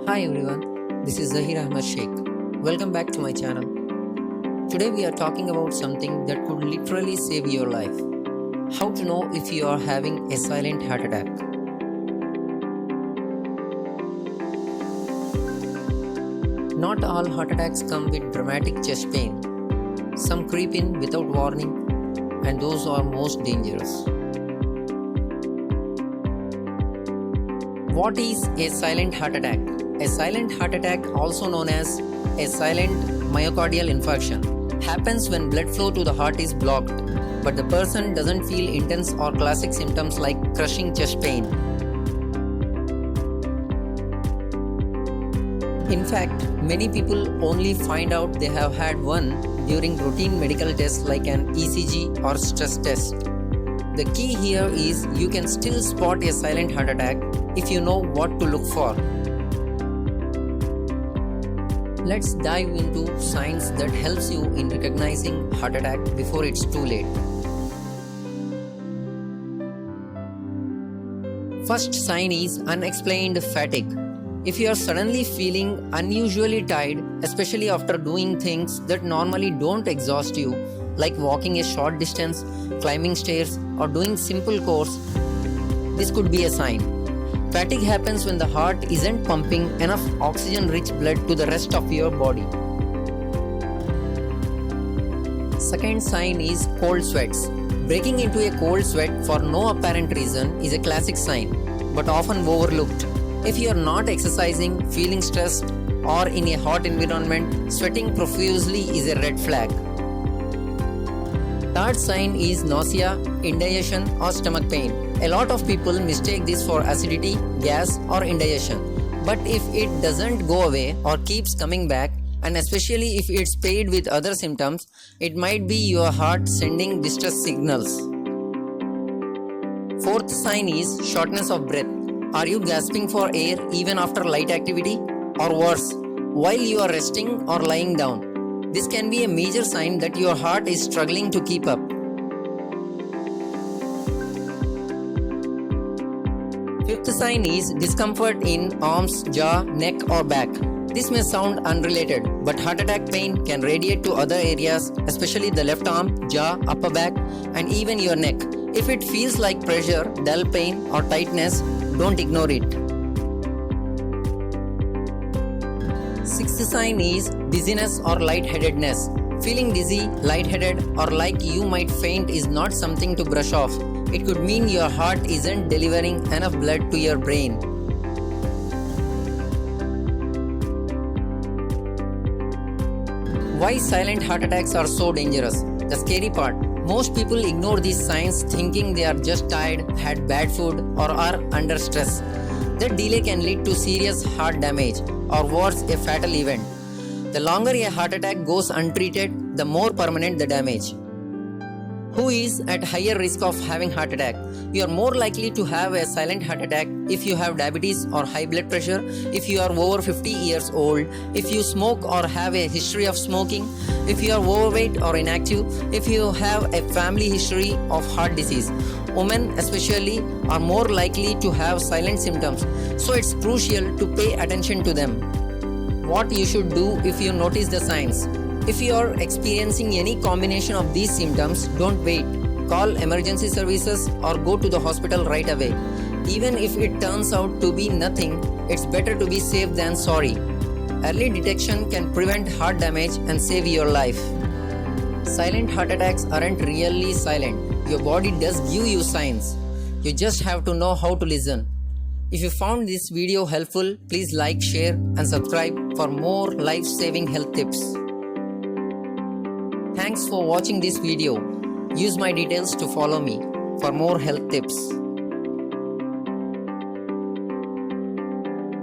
Hi everyone, this is Zahir Ahmad Sheikh. Welcome back to my channel. Today we are talking about something that could literally save your life. How to know if you are having a silent heart attack. Not all heart attacks come with dramatic chest pain. Some creep in without warning, and those are most dangerous. What is a silent heart attack? A silent heart attack, also known as a silent myocardial infarction, happens when blood flow to the heart is blocked, but the person doesn't feel intense or classic symptoms like crushing chest pain. In fact, many people only find out they have had one during routine medical tests like an ECG or stress test. The key here is you can still spot a silent heart attack if you know what to look for. Let's dive into signs that helps you in recognizing heart attack before it's too late. First sign is unexplained fatigue. If you are suddenly feeling unusually tired, especially after doing things that normally don't exhaust you, like walking a short distance, climbing stairs, or doing simple chores, this could be a sign. Fatigue happens when the heart isn't pumping enough oxygen-rich blood to the rest of your body. Second sign is cold sweats. Breaking into a cold sweat for no apparent reason is a classic sign, but often overlooked. If you are not exercising, feeling stressed, or in a hot environment, sweating profusely is a red flag. Third sign is nausea, indigestion, or stomach pain. A lot of people mistake this for acidity, gas, or indigestion. But if it doesn't go away or keeps coming back, and especially if it's paired with other symptoms, it might be your heart sending distress signals. Fourth sign is shortness of breath. Are you gasping for air even after light activity? Or worse, while you are resting or lying down? This can be a major sign that your heart is struggling to keep up. Fifth sign is discomfort in arms, jaw, neck, or back. This may sound unrelated, but heart attack pain can radiate to other areas, especially the left arm, jaw, upper back, and even your neck. If it feels like pressure, dull pain, or tightness, don't ignore it. Sixth sign is dizziness or lightheadedness. Feeling dizzy, lightheaded, or like you might faint is not something to brush off. It could mean your heart isn't delivering enough blood to your brain. Why silent heart attacks are so dangerous? The scary part, most people ignore these signs thinking they are just tired, had bad food, or are under stress. That delay can lead to serious heart damage, or worse, a fatal event. The longer a heart attack goes untreated, the more permanent the damage. Who is at higher risk of having heart attack? You are more likely to have a silent heart attack if you have diabetes or high blood pressure, if you are over 50 years old, if you smoke or have a history of smoking, if you are overweight or inactive, if you have a family history of heart disease. Women especially are more likely to have silent symptoms, so it's crucial to pay attention to them. What you should do if you notice the signs. If you are experiencing any combination of these symptoms, don't wait. Call emergency services or go to the hospital right away. Even if it turns out to be nothing, it's better to be safe than sorry. Early detection can prevent heart damage and save your life. Silent heart attacks aren't really silent. Your body does give you signs. You just have to know how to listen. If you found this video helpful, please like, share, and subscribe for more life-saving health tips. Thanks for watching this video. Use my details to follow me for more health tips.